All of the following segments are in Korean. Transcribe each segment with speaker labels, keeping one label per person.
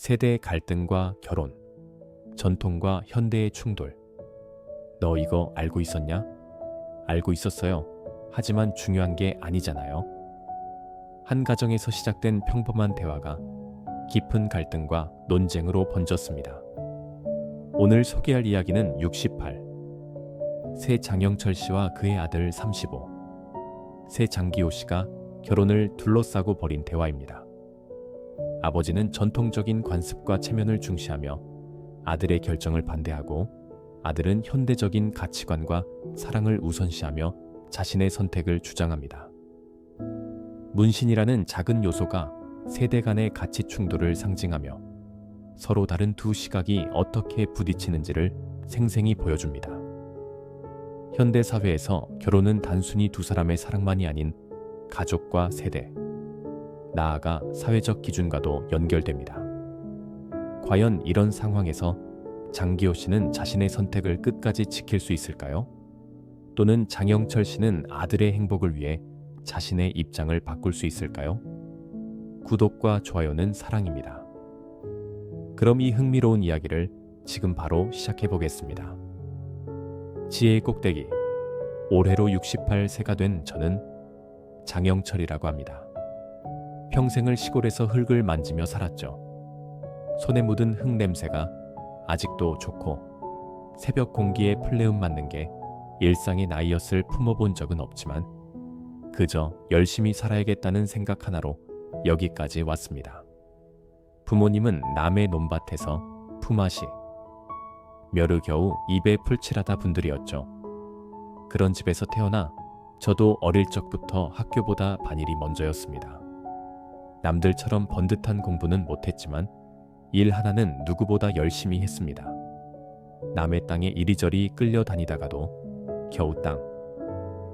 Speaker 1: 세대 갈등과 결혼, 전통과 현대의 충돌. 너 이거 알고 있었냐? 알고 있었어요. 하지만 중요한 게 아니잖아요. 한 가정에서 시작된 평범한 대화가 깊은 갈등과 논쟁으로 번졌습니다. 오늘 소개할 이야기는 68. 새 장영철 씨와 그의 아들 35. 새 장기호 씨가 결혼을 둘러싸고 벌인 대화입니다. 아버지는 전통적인 관습과 체면을 중시하며 아들의 결정을 반대하고, 아들은 현대적인 가치관과 사랑을 우선시하며 자신의 선택을 주장합니다. 문신이라는 작은 요소가 세대 간의 가치 충돌을 상징하며 서로 다른 두 시각이 어떻게 부딪히는지를 생생히 보여줍니다. 현대 사회에서 결혼은 단순히 두 사람의 사랑만이 아닌 가족과 세대, 나아가 사회적 기준과도 연결됩니다. 과연 이런 상황에서 장기호 씨는 자신의 선택을 끝까지 지킬 수 있을까요? 또는 장영철 씨는 아들의 행복을 위해 자신의 입장을 바꿀 수 있을까요? 구독과 좋아요는 사랑입니다. 그럼 이 흥미로운 이야기를 지금 바로 시작해 보겠습니다. 지혜의 꼭대기. 올해로 68세가 된 저는 장영철이라고 합니다. 평생을 시골에서 흙을 만지며 살았죠. 손에 묻은 흙 냄새가 아직도 좋고, 새벽 공기에 플레음 맞는 게 일상의 나이였을 품어본 적은 없지만 그저 열심히 살아야겠다는 생각 하나로 여기까지 왔습니다. 부모님은 남의 논밭에서 품앗이, 멸을 겨우 입에 풀칠하다 분들이었죠. 그런 집에서 태어나 저도 어릴 적부터 학교보다 반일이 먼저였습니다. 남들처럼 번듯한 공부는 못했지만 일 하나는 누구보다 열심히 했습니다. 남의 땅에 이리저리 끌려다니다가도 겨우 땅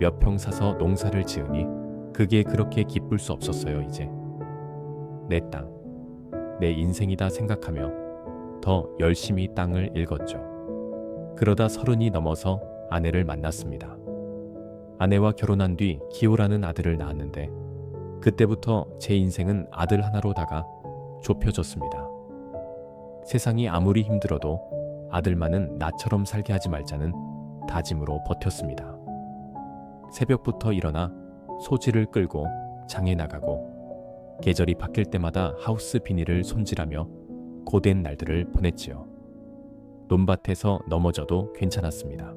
Speaker 1: 몇 평 사서 농사를 지으니 그게 그렇게 기쁠 수 없었어요. 이제 내 땅, 내 인생이다 생각하며 더 열심히 땅을 읽었죠. 그러다 30이 넘어서 아내를 만났습니다. 아내와 결혼한 뒤 기호라는 아들을 낳았는데 그때부터 제 인생은 아들 하나로다가 좁혀졌습니다. 세상이 아무리 힘들어도 아들만은 나처럼 살게 하지 말자는 다짐으로 버텼습니다. 새벽부터 일어나 소지를 끌고 장에 나가고, 계절이 바뀔 때마다 하우스 비닐을 손질하며 고된 날들을 보냈지요. 논밭에서 넘어져도 괜찮았습니다.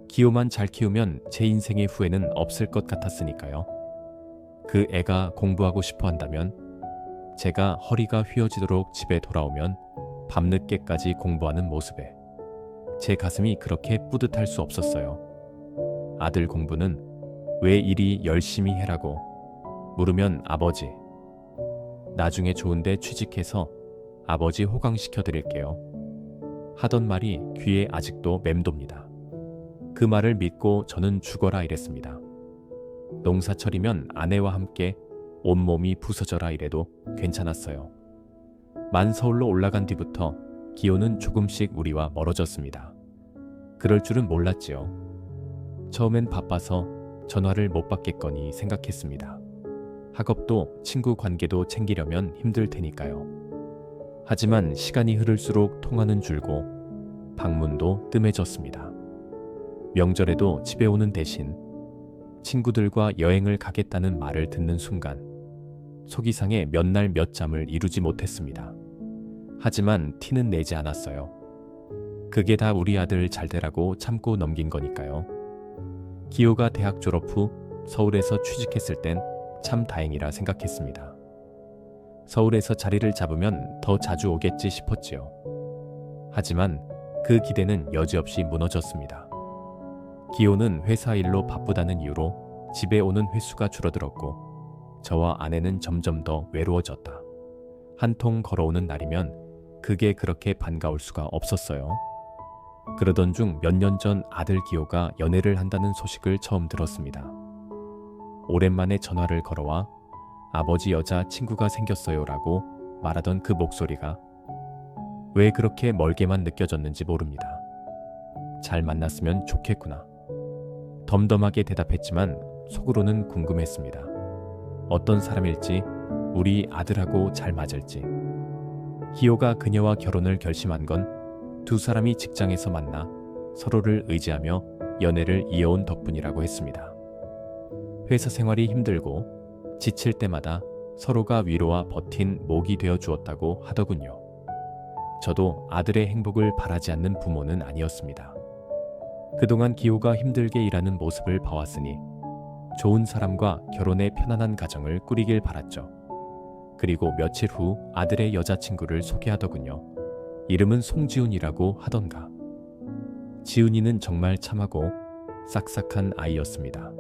Speaker 1: 기호만 잘 키우면 제 인생의 후회는 없을 것 같았으니까요. 그 애가 공부하고 싶어 한다면, 제가 허리가 휘어지도록 집에 돌아오면 밤늦게까지 공부하는 모습에 제 가슴이 그렇게 뿌듯할 수 없었어요. 아들 공부는 왜 이리 열심히 해라고 물으면 아버지, 나중에 좋은데 취직해서 아버지 호강시켜 드릴게요 하던 말이 귀에 아직도 맴돕니다. 그 말을 믿고 저는 죽어라 이랬습니다. 농사철이면 아내와 함께 온몸이 부서져라 이래도 괜찮았어요. 만서울로 올라간 뒤부터 기호는 조금씩 우리와 멀어졌습니다. 그럴 줄은 몰랐지요. 처음엔 바빠서 전화를 못 받겠거니 생각했습니다. 학업도 친구 관계도 챙기려면 힘들 테니까요. 하지만 시간이 흐를수록 통화는 줄고 방문도 뜸해졌습니다. 명절에도 집에 오는 대신 친구들과 여행을 가겠다는 말을 듣는 순간 속이 상해 몇 날 몇 잠을 이루지 못했습니다. 하지만 티는 내지 않았어요. 그게 다 우리 아들 잘 되라고 참고 넘긴 거니까요. 기호가 대학 졸업 후 서울에서 취직했을 땐 참 다행이라 생각했습니다. 서울에서 자리를 잡으면 더 자주 오겠지 싶었지요. 하지만 그 기대는 여지없이 무너졌습니다. 기호는 회사 일로 바쁘다는 이유로 집에 오는 횟수가 줄어들었고, 저와 아내는 점점 더 외로워졌다. 한 통 걸어오는 날이면 그게 그렇게 반가울 수가 없었어요. 그러던 중 몇 년 전 아들 기호가 연애를 한다는 소식을 처음 들었습니다. 오랜만에 전화를 걸어와 아버지 여자 친구가 생겼어요 라고 말하던 그 목소리가 왜 그렇게 멀게만 느껴졌는지 모릅니다. 잘 만났으면 좋겠구나. 덤덤하게 대답했지만 속으로는 궁금했습니다. 어떤 사람일지, 우리 아들하고 잘 맞을지. 기호가 그녀와 결혼을 결심한 건 두 사람이 직장에서 만나 서로를 의지하며 연애를 이어온 덕분이라고 했습니다. 회사 생활이 힘들고 지칠 때마다 서로가 위로와 버틴 목이 되어 주었다고 하더군요. 저도 아들의 행복을 바라지 않는 부모는 아니었습니다. 그동안 기호가 힘들게 일하는 모습을 봐왔으니 좋은 사람과 결혼해 편안한 가정을 꾸리길 바랐죠. 그리고 며칠 후 아들의 여자친구를 소개하더군요. 이름은 송지훈이라고 하던가. 지훈이는 정말 참하고 싹싹한 아이였습니다.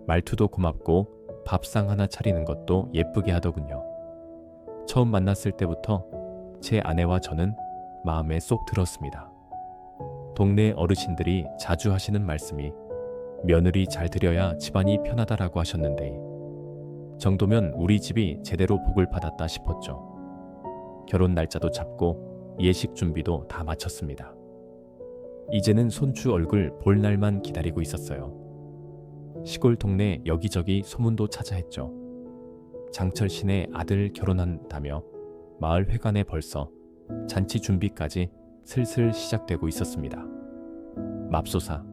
Speaker 1: 말투도 고맙고 밥상 하나 차리는 것도 예쁘게 하더군요. 처음 만났을 때부터 제 아내와 저는 마음에 쏙 들었습니다. 동네 어르신들이 자주 하시는 말씀이 며느리 잘 들여야 집안이 편하다라고 하셨는데 정도면 우리 집이 제대로 복을 받았다 싶었죠. 결혼 날짜도 잡고 예식 준비도 다 마쳤습니다. 이제는 손주 얼굴 볼 날만 기다리고 있었어요. 시골 동네 여기저기 소문도 찾아 했죠. 장철 씨네 아들 결혼한다며 마을 회관에 벌써 잔치 준비까지 슬슬 시작되고 있었습니다. 맙소사,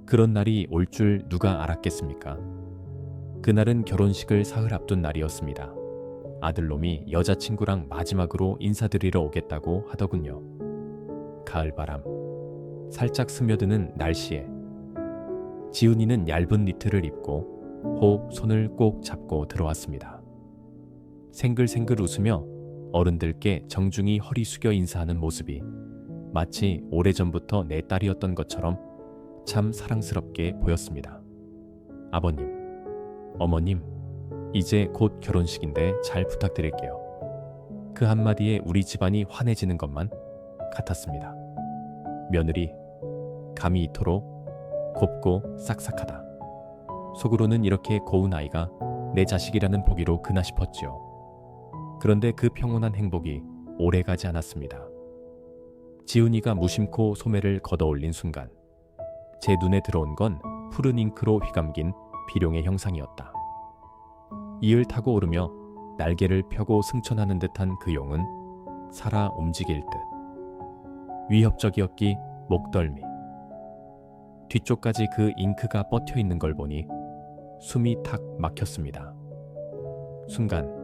Speaker 1: 그런 날이 올 줄 누가 알았겠습니까? 그날은 결혼식을 사흘 앞둔 날이었습니다. 아들놈이 여자친구랑 마지막으로 인사드리러 오겠다고 하더군요. 가을바람, 살짝 스며드는 날씨에 지훈이는 얇은 니트를 입고 호흡 손을 꼭 잡고 들어왔습니다. 생글생글 웃으며 어른들께 정중히 허리 숙여 인사하는 모습이 마치 오래전부터 내 딸이었던 것처럼 참 사랑스럽게 보였습니다. 아버님, 어머님, 이제 곧 결혼식인데 잘 부탁드릴게요. 그 한마디에 우리 집안이 환해지는 것만 같았습니다. 며느리, 감히 이토록 곱고 싹싹하다. 속으로는 이렇게 고운 아이가 내 자식이라는 보기로 그나 싶었지요. 그런데 그 평온한 행복이 오래가지 않았습니다. 지훈이가 무심코 소매를 걷어올린 순간 제 눈에 들어온 건 푸른 잉크로 휘감긴 비룡의 형상이었다. 이을 타고 오르며 날개를 펴고 승천하는 듯한 그 용은 살아 움직일 듯 위협적이었기 목덜미. 뒤쪽까지 그 잉크가 뻗혀 있는 걸 보니 숨이 탁 막혔습니다. 순간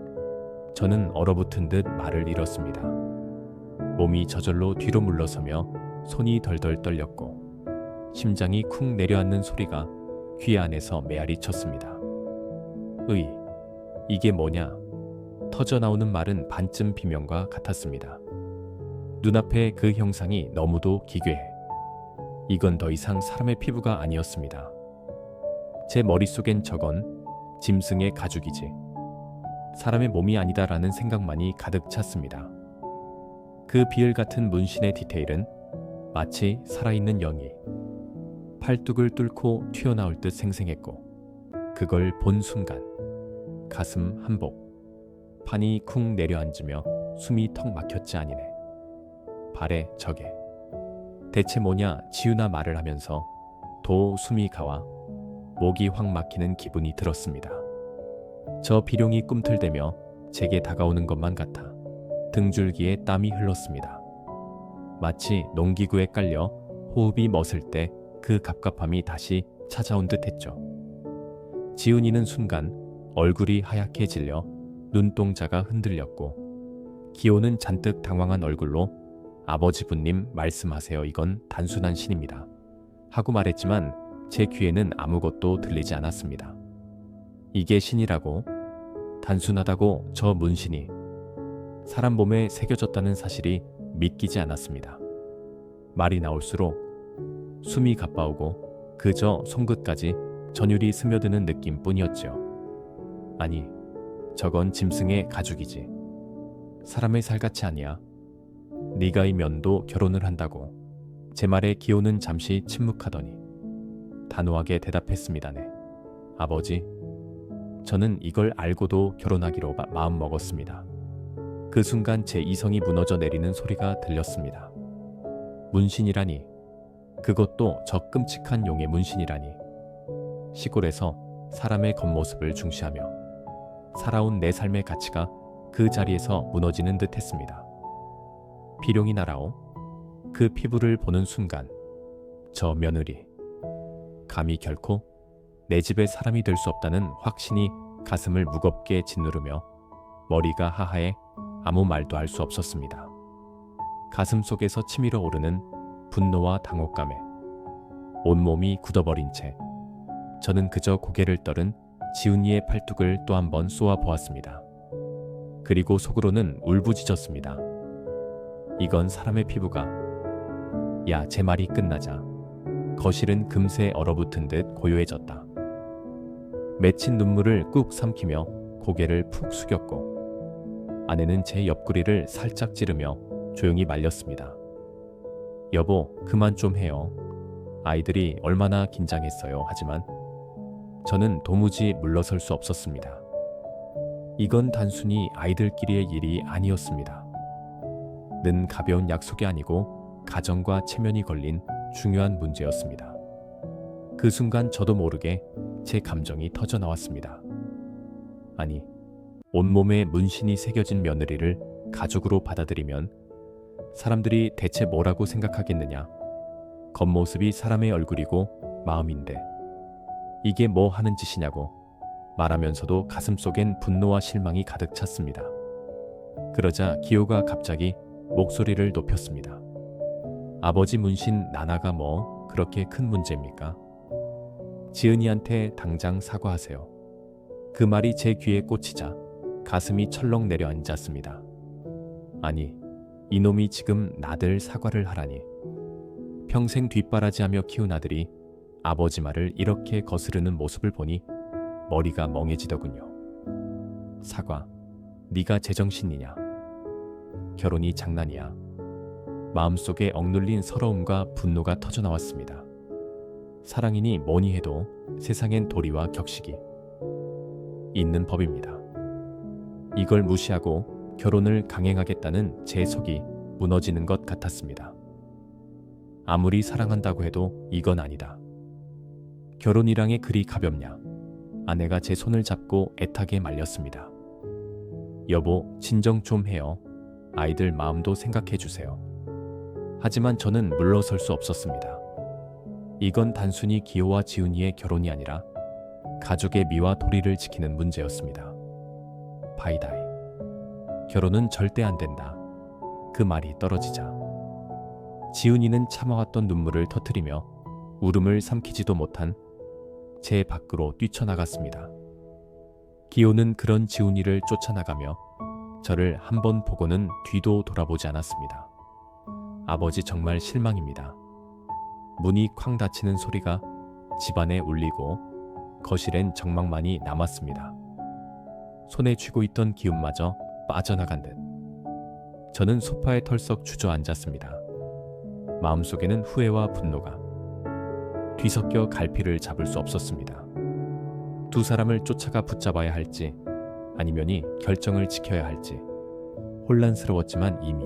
Speaker 1: 저는 얼어붙은 듯 말을 잃었습니다. 몸이 저절로 뒤로 물러서며 손이 덜덜 떨렸고 심장이 쿵 내려앉는 소리가 귀 안에서 메아리 쳤습니다. 이게 뭐냐? 터져나오는 말은 반쯤 비명과 같았습니다. 눈앞에 그 형상이 너무도 기괴해. 이건 더 이상 사람의 피부가 아니었습니다. 제 머릿속엔 저건 짐승의 가죽이지 사람의 몸이 아니다라는 생각만이 가득 찼습니다. 그 비을 같은 문신의 디테일은 마치 살아있는 영이 팔뚝을 뚫고 튀어나올 듯 생생했고 그걸 본 순간 가슴 한복, 판이 쿵 내려앉으며 숨이 턱 막혔지 아니네. 발에 저게 대체 뭐냐 지훈아 말을 하면서 도 숨이 가와 목이 확 막히는 기분이 들었습니다. 저 비룡이 꿈틀대며 제게 다가오는 것만 같아 등줄기에 땀이 흘렀습니다. 마치 농기구에 깔려 호흡이 멎을 때 그 갑갑함이 다시 찾아온 듯 했죠. 지훈이는 순간 얼굴이 하얗게 질려 눈동자가 흔들렸고 기호는 잔뜩 당황한 얼굴로 아버지분님 말씀하세요. 이건 단순한 신입니다. 하고 말했지만 제 귀에는 아무것도 들리지 않았습니다. 이게 신이라고? 단순하다고 저 문신이 사람 몸에 새겨졌다는 사실이 믿기지 않았습니다. 말이 나올수록 숨이 가빠오고 그저 손끝까지 전율이 스며드는 느낌뿐이었죠. 아니, 저건 짐승의 가죽이지. 사람의 살같이 아니야. 네가 이 면도 결혼을 한다고. 제 말에 기호는 잠시 침묵하더니 단호하게 대답했습니다네. 아버지, 저는 이걸 알고도 결혼하기로 마음 먹었습니다. 그 순간 제 이성이 무너져 내리는 소리가 들렸습니다. 문신이라니. 그것도 저 끔찍한 용의 문신이라니. 시골에서 사람의 겉모습을 중시하며 살아온 내 삶의 가치가 그 자리에서 무너지는 듯 했습니다. 비룡이 날아오. 그 피부를 보는 순간 저 며느리 감히 결코 내 집의 사람이 될 수 없다는 확신이 가슴을 무겁게 짓누르며 머리가 하하해 아무 말도 할 수 없었습니다. 가슴 속에서 치밀어 오르는 분노와 당혹감에 온몸이 굳어버린 채 저는 그저 고개를 떨은 지훈이의 팔뚝을 또 한 번 쏘아 보았습니다. 그리고 속으로는 울부짖었습니다. 이건 사람의 피부가. 야, 제 말이 끝나자 거실은 금세 얼어붙은 듯 고요해졌다. 맺힌 눈물을 꾹 삼키며 고개를 푹 숙였고 아내는 제 옆구리를 살짝 찌르며 조용히 말렸습니다. 여보, 그만 좀 해요. 아이들이 얼마나 긴장했어요. 하지만 저는 도무지 물러설 수 없었습니다. 이건 단순히 아이들끼리의 일이 아니었습니다. 는 가벼운 약속이 아니고 가정과 체면이 걸린 중요한 문제였습니다. 그 순간 저도 모르게 제 감정이 터져 나왔습니다. 아니, 온몸에 문신이 새겨진 며느리를 가족으로 받아들이면 사람들이 대체 뭐라고 생각하겠느냐. 겉모습이 사람의 얼굴이고 마음인데 이게 뭐 하는 짓이냐고 말하면서도 가슴속엔 분노와 실망이 가득 찼습니다. 그러자 기호가 갑자기 목소리를 높였습니다. 아버지 문신 나나가 뭐 그렇게 큰 문제입니까? 지은이한테 당장 사과하세요. 그 말이 제 귀에 꽂히자 가슴이 철렁 내려앉았습니다. 아니, 이놈이 지금 나들 사과를 하라니. 평생 뒷바라지하며 키운 아들이 아버지 말을 이렇게 거스르는 모습을 보니 머리가 멍해지더군요. 사과, 네가 제정신이냐? 결혼이 장난이야. 마음속에 억눌린 서러움과 분노가 터져나왔습니다. 사랑이니 뭐니 해도 세상엔 도리와 격식이 있는 법입니다. 이걸 무시하고 결혼을 강행하겠다는 제 속이 무너지는 것 같았습니다. 아무리 사랑한다고 해도 이건 아니다. 결혼이랑의 그리 가볍냐. 아내가 제 손을 잡고 애타게 말렸습니다. 여보, 진정 좀 해요. 아이들 마음도 생각해 주세요. 하지만 저는 물러설 수 없었습니다. 이건 단순히 기호와 지훈이의 결혼이 아니라 가족의 미와 도리를 지키는 문제였습니다. 바이다이. 결혼은 절대 안 된다. 그 말이 떨어지자 지훈이는 참아왔던 눈물을 터뜨리며 울음을 삼키지도 못한 제 밖으로 뛰쳐나갔습니다. 기호는 그런 지훈이를 쫓아나가며 저를 한 번 보고는 뒤도 돌아보지 않았습니다. 아버지 정말 실망입니다. 문이 쾅 닫히는 소리가 집안에 울리고 거실엔 정막만이 남았습니다. 손에 쥐고 있던 기운마저 빠져나간 듯 저는 소파에 털썩 주저앉았습니다. 마음속에는 후회와 분노가 뒤섞여 갈피를 잡을 수 없었습니다. 두 사람을 쫓아가 붙잡아야 할지 아니면이 결정을 지켜야 할지 혼란스러웠지만 이미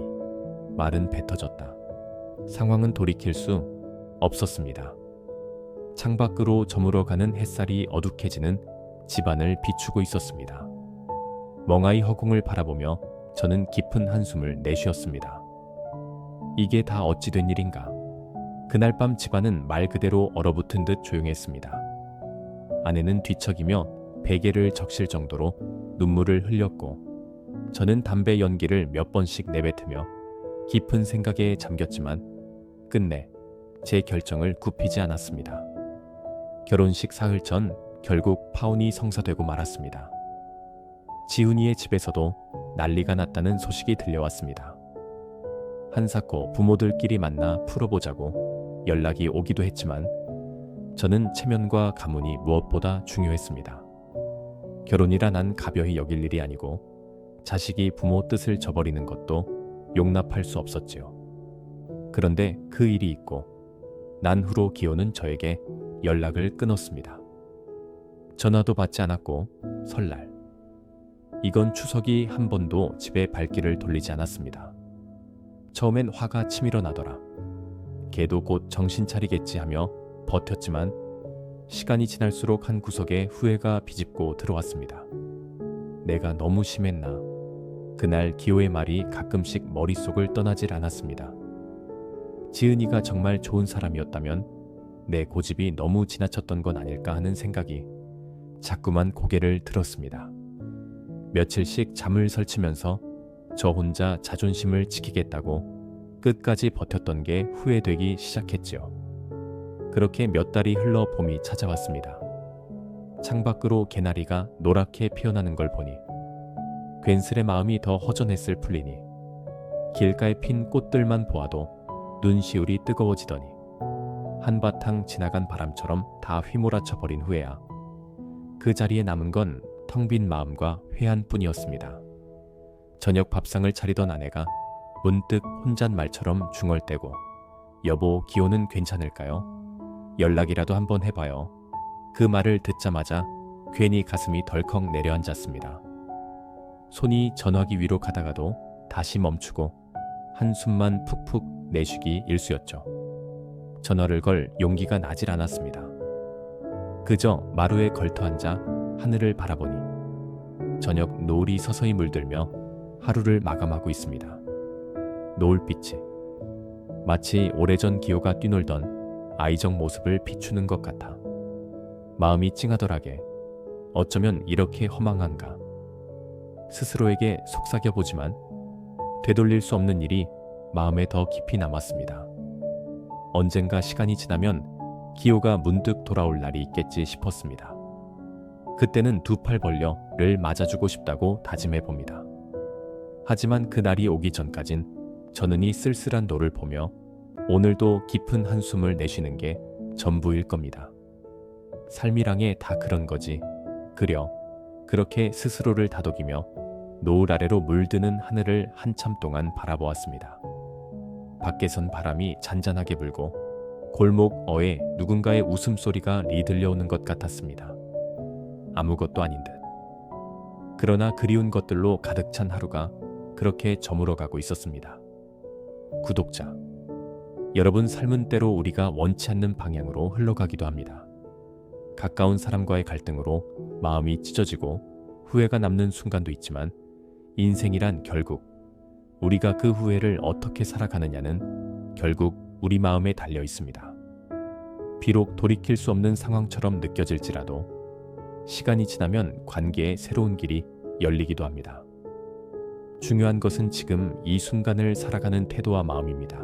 Speaker 1: 말은 뱉어졌다. 상황은 돌이킬 수 없었습니다. 창밖으로 저물어가는 햇살이 어둑해지는 집안을 비추고 있었습니다. 멍하이 허공을 바라보며 저는 깊은 한숨을 내쉬었습니다. 이게 다 어찌 된 일인가. 그날 밤 집안은 말 그대로 얼어붙은 듯 조용했습니다. 아내는 뒤척이며 베개를 적실 정도로 눈물을 흘렸고 저는 담배 연기를 몇 번씩 내뱉으며 깊은 생각에 잠겼지만 끝내 제 결정을 굽히지 않았습니다. 결혼식 사흘 전 결국 파혼이 성사되고 말았습니다. 지훈이의 집에서도 난리가 났다는 소식이 들려왔습니다. 한사코 부모들끼리 만나 풀어보자고 연락이 오기도 했지만 저는 체면과 가문이 무엇보다 중요했습니다. 결혼이라 난 가벼이 여길 일이 아니고 자식이 부모 뜻을 저버리는 것도 용납할 수 없었지요. 그런데 그 일이 있고 난 후로 기호는 저에게 연락을 끊었습니다. 전화도 받지 않았고 설날, 이건 추석이 한 번도 집에 발길을 돌리지 않았습니다. 처음엔 화가 치밀어 나더라. 걔도 곧 정신 차리겠지 하며 버텼지만 시간이 지날수록 한 구석에 후회가 비집고 들어왔습니다. 내가 너무 심했나. 그날 기호의 말이 가끔씩 머릿속을 떠나질 않았습니다. 지은이가 정말 좋은 사람이었다면 내 고집이 너무 지나쳤던 건 아닐까 하는 생각이 자꾸만 고개를 들었습니다. 며칠씩 잠을 설치면서 저 혼자 자존심을 지키겠다고 끝까지 버텼던 게 후회되기 시작했지요. 그렇게 몇 달이 흘러 봄이 찾아왔습니다. 창밖으로 개나리가 노랗게 피어나는 걸 보니 괜스레 마음이 더 허전했을 뿐이니 길가에 핀 꽃들만 보아도 눈시울이 뜨거워지더니 한바탕 지나간 바람처럼 다 휘몰아쳐 버린 후에야 그 자리에 남은 건 텅 빈 마음과 회한뿐이었습니다. 저녁 밥상을 차리던 아내가 문득 혼잣말처럼 중얼대고 여보 기호는 괜찮을까요? 연락이라도 한번 해봐요. 그 말을 듣자마자 괜히 가슴이 덜컥 내려앉았습니다. 손이 전화기 위로 가다가도 다시 멈추고 한숨만 푹푹 내쉬기 일쑤였죠. 전화를 걸 용기가 나질 않았습니다. 그저 마루에 걸터앉아 하늘을 바라보니 저녁 노을이 서서히 물들며 하루를 마감하고 있습니다. 노을빛이 마치 오래전 기호가 뛰놀던 아이적 모습을 비추는 것 같아 마음이 찡하더라게 어쩌면 이렇게 허망한가. 스스로에게 속삭여보지만 되돌릴 수 없는 일이 마음에 더 깊이 남았습니다. 언젠가 시간이 지나면 기호가 문득 돌아올 날이 있겠지 싶었습니다. 그때는 두 팔 벌려를 맞아주고 싶다고 다짐해봅니다. 하지만 그 날이 오기 전까진 저는 이 쓸쓸한 노를 보며 오늘도 깊은 한숨을 내쉬는 게 전부일 겁니다. 삶이랑에 다 그런 거지. 그려 그렇게 스스로를 다독이며 노을 아래로 물드는 하늘을 한참 동안 바라보았습니다. 밖에선 바람이 잔잔하게 불고 골목 어에 누군가의 웃음소리가 리들려오는 것 같았습니다. 아무것도 아닌 듯. 그러나 그리운 것들로 가득 찬 하루가 그렇게 저물어가고 있었습니다. 구독자, 여러분 삶은 때로 우리가 원치 않는 방향으로 흘러가기도 합니다. 가까운 사람과의 갈등으로 마음이 찢어지고 후회가 남는 순간도 있지만 인생이란 결국 우리가 그 후회를 어떻게 살아가느냐는 결국 우리 마음에 달려 있습니다. 비록 돌이킬 수 없는 상황처럼 느껴질지라도 시간이 지나면 관계의 새로운 길이 열리기도 합니다. 중요한 것은 지금 이 순간을 살아가는 태도와 마음입니다.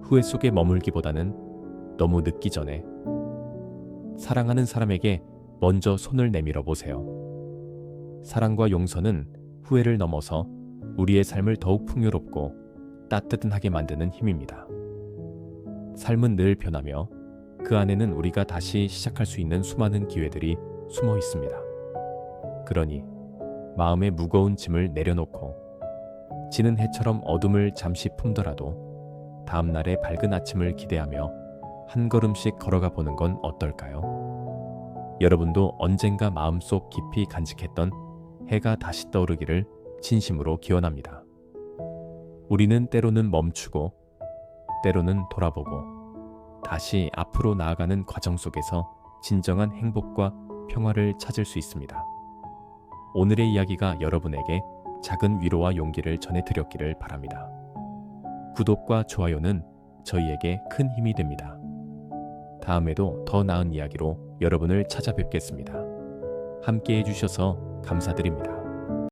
Speaker 1: 후회 속에 머물기보다는 너무 늦기 전에 사랑하는 사람에게 먼저 손을 내밀어 보세요. 사랑과 용서는 후회를 넘어서 우리의 삶을 더욱 풍요롭고 따뜻하게 만드는 힘입니다. 삶은 늘 변하며 그 안에는 우리가 다시 시작할 수 있는 수많은 기회들이 숨어 있습니다. 그러니 마음의 무거운 짐을 내려놓고 지는 해처럼 어둠을 잠시 품더라도 다음 날의 밝은 아침을 기대하며 한 걸음씩 걸어가 보는 건 어떨까요? 여러분도 언젠가 마음속 깊이 간직했던 해가 다시 떠오르기를 진심으로 기원합니다. 우리는 때로는 멈추고 때로는 돌아보고 다시 앞으로 나아가는 과정 속에서 진정한 행복과 평화를 찾을 수 있습니다. 오늘의 이야기가 여러분에게 작은 위로와 용기를 전해드렸기를 바랍니다. 구독과 좋아요는 저희에게 큰 힘이 됩니다. 다음에도 더 나은 이야기로 여러분을 찾아뵙겠습니다. 함께 해주셔서 감사드립니다.